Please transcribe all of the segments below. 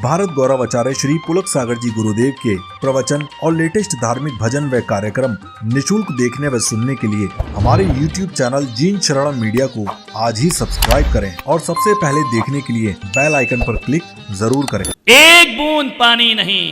भारत गौरव आचार्य श्री पुलक सागर जी गुरुदेव के प्रवचन और लेटेस्ट धार्मिक भजन व कार्यक्रम निशुल्क देखने व सुनने के लिए हमारे YouTube चैनल जीन शरण मीडिया को आज ही सब्सक्राइब करें और सबसे पहले देखने के लिए बेल आइकन पर क्लिक जरूर करें। एक बूंद पानी नहीं।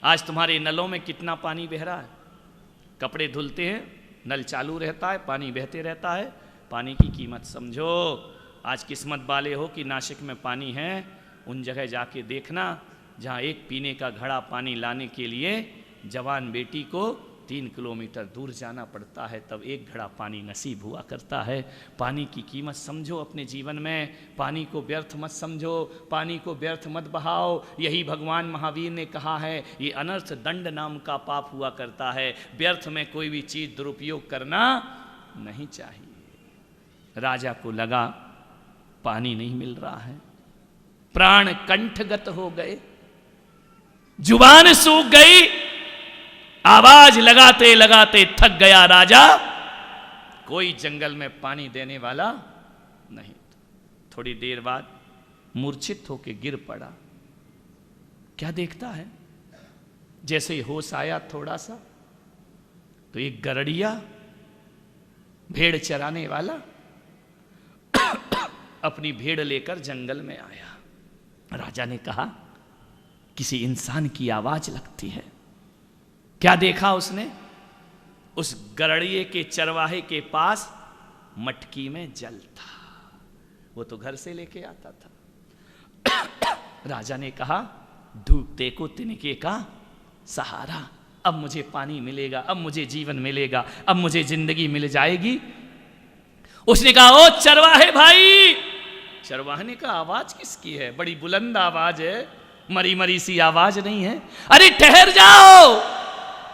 आज तुम्हारे नलों में कितना पानी बह रहा है। कपड़े धुलते हैं, नल चालू रहता है, पानी बहते रहता है। पानी की कीमत समझो। आज किस्मत वाले हो कि नासिक में पानी है, उन जगह जाके देखना जहाँ एक पीने का घड़ा पानी लाने के लिए जवान बेटी को 3 किलोमीटर दूर जाना पड़ता है, तब एक घड़ा पानी नसीब हुआ करता है। पानी की कीमत समझो अपने जीवन में। पानी को व्यर्थ मत समझो, पानी को व्यर्थ मत बहाओ। यही भगवान महावीर ने कहा है, ये अनर्थ दंड नाम का पाप हुआ करता है। व्यर्थ में कोई भी चीज़ दुरुपयोग करना नहीं चाहिए। राजा को लगा पानी नहीं मिल रहा है, प्राण कंठगत हो गए, जुबान सूख गई, आवाज लगाते लगाते थक गया राजा। कोई जंगल में पानी देने वाला नहीं। थोड़ी देर बाद मूर्छित होकर गिर पड़ा। क्या देखता है, जैसे ही होश आया थोड़ा सा, तो एक गरड़िया भेड़ चराने वाला अपनी भेड़ लेकर जंगल में आया। राजा ने कहा, किसी इंसान की आवाज लगती है। क्या देखा उसने? उस गरड़िए के चरवाहे के पास मटकी में जल था। वो तो घर से लेके आता था। राजा ने कहा, डूबते को तिनके का सहारा, अब मुझे पानी मिलेगा, अब मुझे जीवन मिलेगा, अब मुझे जिंदगी मिल जाएगी। उसने कहा, ओ चरवाहे भाई। चरवाहे ने कहा, आवाज किसकी है? बड़ी बुलंद आवाज है, मरी मरी सी आवाज नहीं है। अरे ठहर जाओ।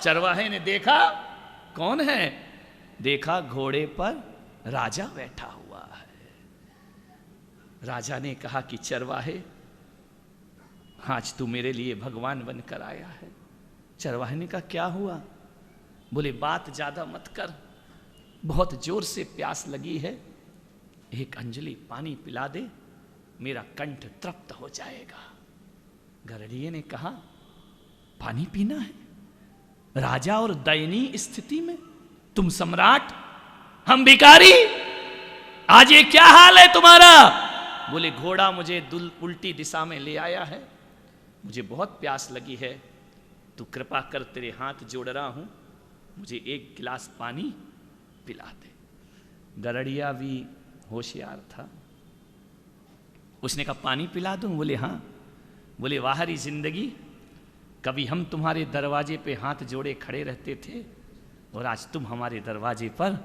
चरवाहे ने देखा, कौन है? देखा घोड़े पर राजा बैठा हुआ है। राजा ने कहा कि चरवाहे, आज तू मेरे लिए भगवान बनकर आया है। चरवाहे ने कहा, क्या हुआ? बोले, बात ज्यादा मत कर, बहुत जोर से प्यास लगी है, एक अंजलि पानी पिला दे, मेरा कंठ तृप्त हो जाएगा। गरड़िए ने कहा, पानी पीना है? राजा और दयनीय स्थिति में, तुम सम्राट, हम भिखारी, आज ये क्या हाल है तुम्हारा? बोले, घोड़ा मुझे उल्टी दिशा में ले आया है, मुझे बहुत प्यास लगी है, तू कृपा कर, तेरे हाथ जोड़ रहा हूं, मुझे एक गिलास पानी पिला दे। गरड़िया भी होशियार था। उसने कहा, पानी पिला दूं? बोले, हाँ। बोले, बाहरी जिंदगी, कभी हम तुम्हारे दरवाजे पे हाथ जोड़े खड़े रहते थे और आज तुम हमारे दरवाजे पर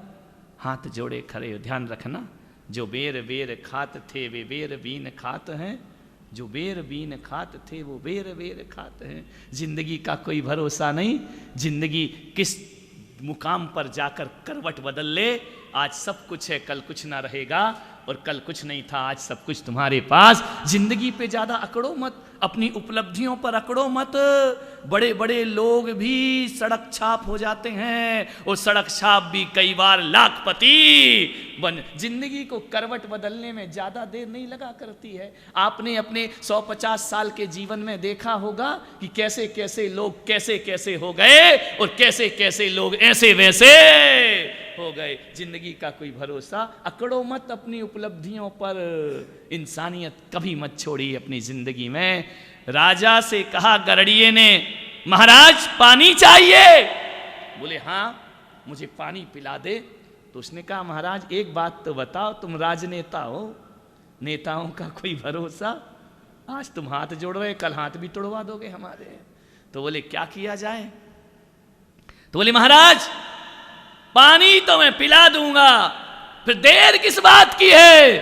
हाथ जोड़े खड़े हो। ध्यान रखना, जो बेर बेर खात थे वे बेर बीन खात हैं, जो बेर बीन खात थे वो बेर बेर खात हैं। जिंदगी का कोई भरोसा नहीं, जिंदगी किस मुकाम पर जाकर करवट बदल ले। आज सब कुछ है, कल कुछ ना रहेगा, और कल कुछ नहीं था, आज सब कुछ तुम्हारे पास। जिंदगी पे ज्यादा अकड़ो मत, अपनी उपलब्धियों पर अकड़ो मत। बड़े बड़े लोग भी सड़क छाप हो जाते हैं, और सड़क छाप भी कई बार लाखपति बन। जिंदगी को करवट बदलने में ज्यादा देर नहीं लगा करती है। आपने अपने 150 साल के जीवन में देखा होगा कि कैसे कैसे लोग कैसे कैसे हो गए, और कैसे कैसे लोग ऐसे वैसे हो गए। जिंदगी का कोई भरोसा, अकड़ो मत अपनी उपलब्धियों पर। इंसानियत कभी मत छोड़ी अपनी जिंदगी में। राजा से कहा गरड़िए ने, महाराज पानी चाहिए? बोले, हाँ, मुझे पानी पिला दे। तो उसने कहा, महाराज एक बात तो बताओ, तुम राजनेता हो, नेताओं का कोई भरोसा? आज तुम हाथ जोड़ रहे, कल हाथ भी तोड़वा दोगे हमारे। तो बोले, क्या किया जाए? तो बोले, महाराज पानी तो मैं पिला दूंगा, फिर देर किस बात की है?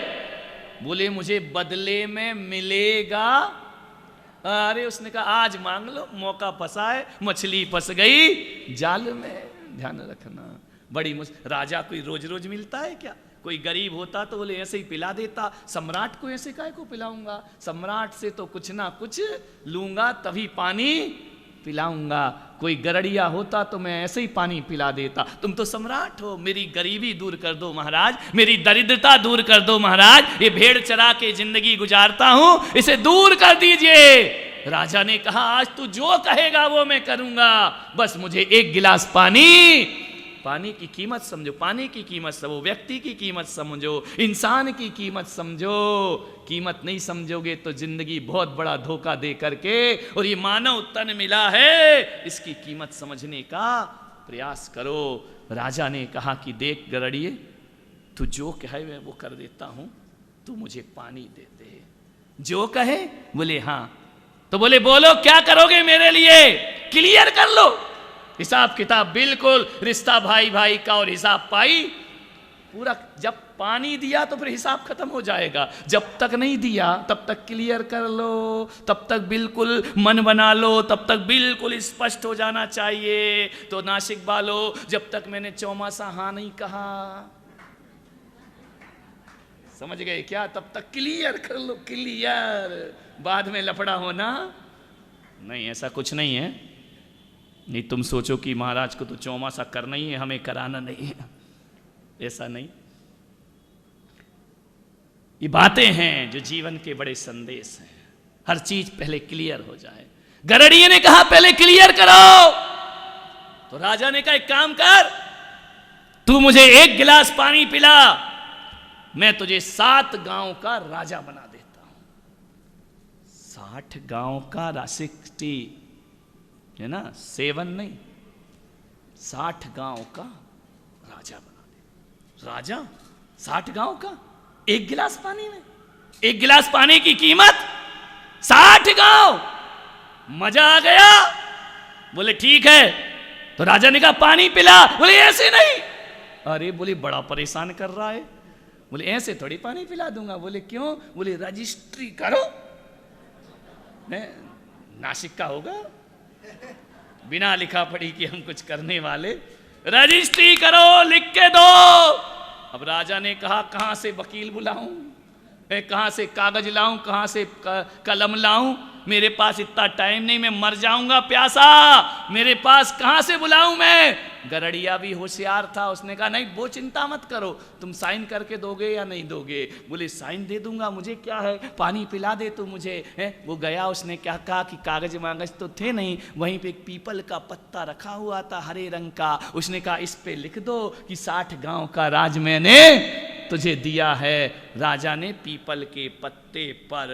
बोले, मुझे बदले में मिलेगा। अरे उसने कहा, आज मांग लो, मौका फंसा है, मछली फंस गई जाल में। ध्यान रखना, बड़ी राजा कोई रोज रोज मिलता है क्या? कोई गरीब होता तो बोले ऐसे ही पिला देता। सम्राट को ऐसे काहे को पिलाऊंगा? सम्राट से तो कुछ ना कुछ लूंगा, तभी पानी पिलाऊंगा। कोई गरड़िया होता तो मैं ऐसे ही पानी पिला देता। तुम तो सम्राट हो, मेरी गरीबी दूर कर दो महाराज, मेरी दरिद्रता दूर कर दो महाराज, ये भेड़ चरा के जिंदगी गुजारता हूं, इसे दूर कर दीजिए। राजा ने कहा आज तू जो कहेगा वो मैं करूंगा, बस मुझे एक गिलास पानी की कीमत समझो, पानी की कीमत समझो, व्यक्ति की कीमत समझो, इंसान की कीमत समझो। कीमत नहीं समझोगे तो जिंदगी बहुत बड़ा धोखा दे करके, और ये मानव तन मिला है, इसकी कीमत समझने का प्रयास करो। राजा ने कहा कि देख गरड़िए, तू जो कहे मैं वो कर देता हूं, तू मुझे पानी दे दे। जो कहे? बोले हाँ। तो बोले बोलो क्या करोगे मेरे लिए, क्लियर कर लो हिसाब किताब, बिल्कुल रिश्ता भाई भाई का, और हिसाब पाई पूरा। जब पानी दिया तो फिर हिसाब खत्म हो जाएगा, जब तक नहीं दिया तब तक क्लियर कर लो, तब तक बिल्कुल मन बना लो, तब तक बिल्कुल स्पष्ट हो जाना चाहिए। तो नासिक वालों, जब तक मैंने चौमासा हाँ नहीं कहा, समझ गए क्या, तब तक क्लियर कर लो, क्लियर। बाद में लफड़ा होना नहीं, ऐसा कुछ नहीं है। नहीं तुम सोचो कि महाराज को तो चौमासा करना ही है, हमें कराना नहीं है, ऐसा नहीं। ये बातें हैं जो जीवन के बड़े संदेश हैं। हर चीज पहले क्लियर हो जाए। गरड़िए ने कहा पहले क्लियर करो। तो राजा ने कहा एक काम कर, तू मुझे एक गिलास पानी पिला, मैं तुझे 7 गांव का राजा बना देता हूं। 60 गांव का 60 है ना, 7 नहीं, 60 गांव का राजा बना दे। राजा 60 गांव का, एक गिलास पानी में, एक गिलास पानी की कीमत 60 गांव। मजा आ गया। बोले ठीक है। तो राजा ने कहा पानी पिला। बोले ऐसे नहीं। अरे बोले बड़ा परेशान कर रहा है। बोले ऐसे थोड़ी पानी पिला दूंगा। बोले क्यों? बोले रजिस्ट्री करो। नासिक का होगा, बिना लिखा पढ़ी कि हम कुछ करने वाले, रजिस्ट्री करो, लिख के दो। अब राजा ने कहा कहां से वकील बुलाऊं, कहां से कागज लाऊं, कहां से कलम लाऊं, मेरे पास इतना टाइम नहीं, मैं मर जाऊंगा प्यासा, मेरे पास कहां से बुलाऊं मैं। गरड़िया भी होशियार था, उसने कहा नहीं वो चिंता मत करो, तुम साइन करके दोगे या नहीं दोगे। बोले साइन दे दूंगा, मुझे क्या है, पानी पिला दे तू मुझे। है वो गया, उसने क्या कहा कि कागज मागज तो थे नहीं, वहीं पे एक पीपल का पत्ता रखा हुआ था हरे रंग का। उसने कहा इस पे लिख दो कि 60 गांव का राज मैंने तुझे दिया है। राजा ने पीपल के पत्ते पर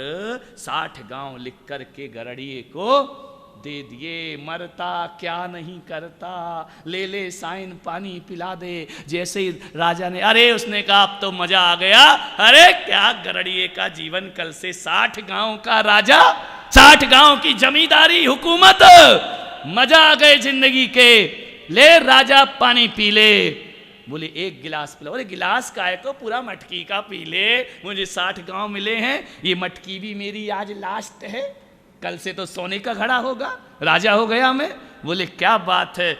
60 गांव लिख करके गरड़िए को दे दिए। मरता क्या नहीं करता, ले ले साइन, पानी पिला दे। जैसे ही राजा ने, अरे उसने कहा अब तो मजा आ गया। अरे क्या गरड़िए का जीवन, कल से 60 गांव का राजा, 60 गांव की जमींदारी, हुकूमत, मजा आ गए जिंदगी के। ले राजा पानी पी ले। बोले एक गिलास पिला। बोले गिलास काय को, पूरा मटकी का पी ले, मुझे 60 गांव मिले हैं, ये मटकी भी मेरी आज लास्ट है, कल से तो सोने का घड़ा होगा, राजा हो गया मैं। बोले क्या बात है।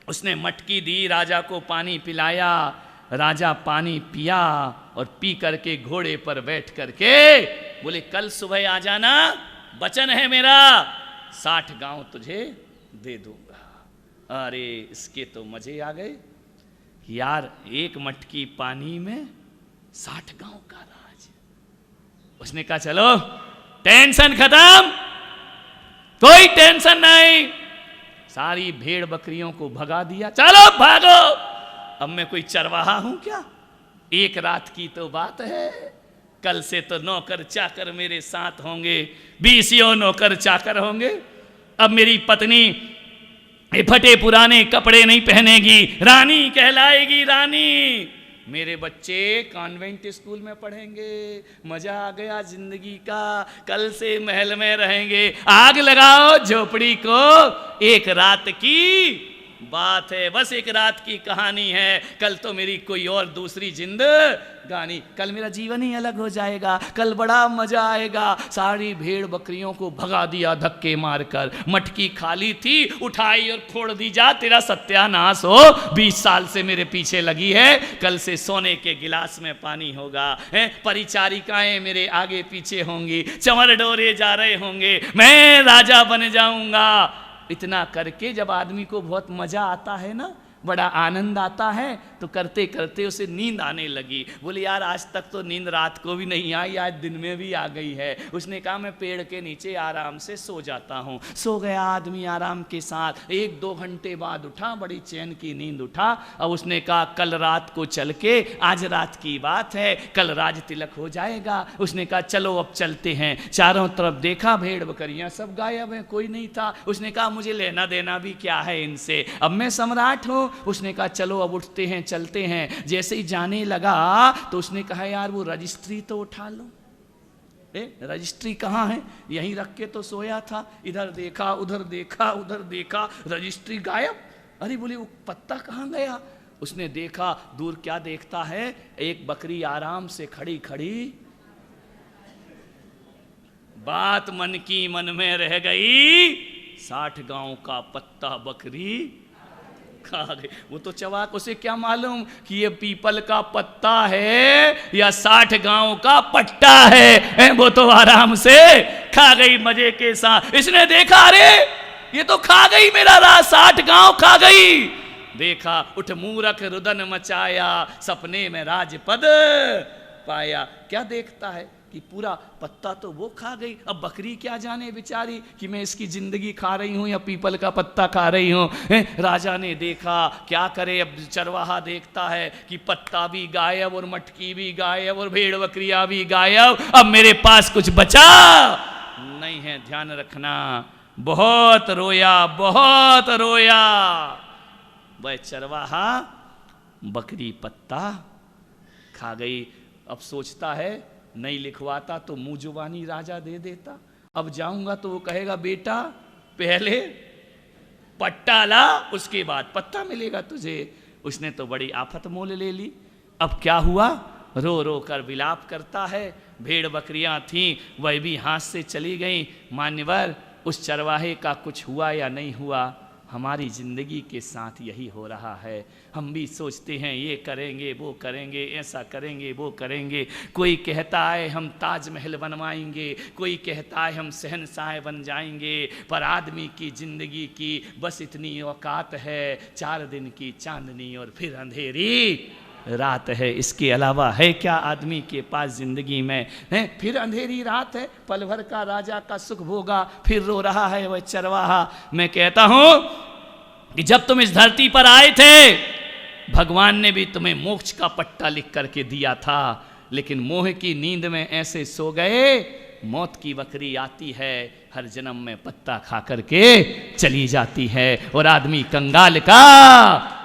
उसने मटकी दी, राजा को पानी पिलाया। राजा पानी पिया और पी करके घोड़े पर बैठ करके बोले कल सुबह आ जाना, वचन है मेरा, 60 गांव तुझे दे दूंगा। अरे इसके तो मजे आ गए यार, एक मटकी पानी में 60 गांव का राज। उसने कहा चलो टेंशन खत्म, कोई टेंशन नहीं। सारी भेड़ बकरियों को भगा दिया, चलो भागो। अब मैं कोई चरवाहा हूं क्या? एक रात की तो बात है, कल से तो नौकर चाकर मेरे साथ होंगे, 20 नौकर चाकर होंगे। अब मेरी पत्नी फटे पुराने कपड़े नहीं पहनेगी, रानी कहलाएगी रानी। मेरे बच्चे कॉन्वेंट स्कूल में पढ़ेंगे, मजा आ गया जिंदगी का, कल से महल में रहेंगे। आग लगाओ झोपड़ी को, एक रात की बात है, बस एक रात की कहानी है। कल तो मेरी कोई और दूसरी जिंदगानी, कल मेरा जीवन ही अलग हो जाएगा, कल बड़ा मजा आएगा। सारी भेड़ बकरियों को भगा दिया धक्के मारकर। मटकी खाली थी, उठाई और फोड़ दी, जा तेरा सत्यानाश हो, 20 साल से मेरे पीछे लगी है, कल से सोने के गिलास में पानी होगा। परिचारिकाएं मेरे आगे पीछे होंगी, चंवर डोरे जा रहे होंगे, मैं राजा बन जाऊंगा। इतना करके जब आदमी को बहुत मजा आता है ना, बड़ा आनंद आता है, तो करते करते उसे नींद आने लगी। बोले यार आज तक तो नींद रात को भी नहीं आई, आज दिन में भी आ गई है। उसने कहा मैं पेड़ के नीचे आराम से सो जाता हूँ। सो गया आदमी आराम के साथ। 1-2 घंटे बाद उठा, बड़ी चैन की नींद उठा। अब उसने कहा कल रात को चल के, आज रात की बात है, कल राज तिलक हो जाएगा। उसने कहा चलो अब चलते हैं। चारों तरफ देखा, भेड़ बकरियां सब गायब हैं, कोई नहीं था। उसने कहा मुझे लेना देना भी क्या है इनसे, अब मैं सम्राट हूँ। उसने कहा चलो अब उठते हैं, चलते हैं। जैसे ही जाने लगा तो उसने कहा यार वो रजिस्ट्री तो उठा लो। रजिस्ट्री कहाँ है? यहीं रख के तो सोया था। इधर देखा, उधर देखा, उधर देखा, रजिस्ट्री गायब। अरे बोले वो पत्ता कहाँ गया? उसने देखा, दूर क्या देखता है, एक बकरी आराम से खड़ी खड़ी। बात मन की मन में रह गई, 60 गांव का पत्ता बकरी खा गई। वो तो चवाक, उसे क्या मालूम कि ये पीपल का पत्ता है या 60 गांव का पट्टा है। वो तो आराम से खा गई मजे के साथ। इसने देखा अरे ये तो खा गई मेरा राज, 60 गांव खा गई। देखा उठ मूरख रुदन मचाया, सपने में राजपद पाया। क्या देखता है कि पूरा पत्ता तो वो खा गई, अब बकरी क्या जाने बेचारी कि मैं इसकी जिंदगी खा रही हूं या पीपल का पत्ता खा रही हूं। राजा ने देखा, क्या करे अब चरवाहा देखता है कि पत्ता भी गायब और मटकी भी गायब और भेड़ बकरियां भी गायब, अब मेरे पास कुछ बचा नहीं है। ध्यान रखना, बहुत रोया, बहुत रोया। वह चरवाहा बकरी पत्ता खा गई। अब सोचता है नहीं लिखवाता तो मुंह जुबानी राजा दे देता। अब जाऊंगा तो वो कहेगा बेटा पहले पट्टा ला, उसके बाद पत्ता मिलेगा तुझे। उसने तो बड़ी आफत मोल ले ली। अब क्या हुआ, रो रो कर विलाप करता है। भेड़ बकरियां थीं वह भी हाथ से चली गईं। मान्यवर, उस चरवाहे का कुछ हुआ या नहीं हुआ, हमारी ज़िंदगी के साथ यही हो रहा है। हम भी सोचते हैं ये करेंगे, वो करेंगे, ऐसा करेंगे, वो करेंगे। कोई कहता है हम ताजमहल बनवाएंगे, कोई कहता है हम शहंशाह बन जाएंगे। पर आदमी की ज़िंदगी की बस इतनी औकात है, 4 दिन की चांदनी और फिर अंधेरी रात है। इसके अलावा है क्या आदमी के पास जिंदगी में? है फिर अंधेरी रात है, पल भर का राजा का सुख भोगा, फिर रो रहा है वह चरवाहा। मैं कहता हूं कि जब तुम इस धरती पर आए थे, भगवान ने भी तुम्हें मोक्ष का पट्टा लिख करके दिया था, लेकिन मोह की नींद में ऐसे सो गए। मौत की बकरी आती है, हर जन्म में पत्ता खा करके चली जाती है, और आदमी कंगाल का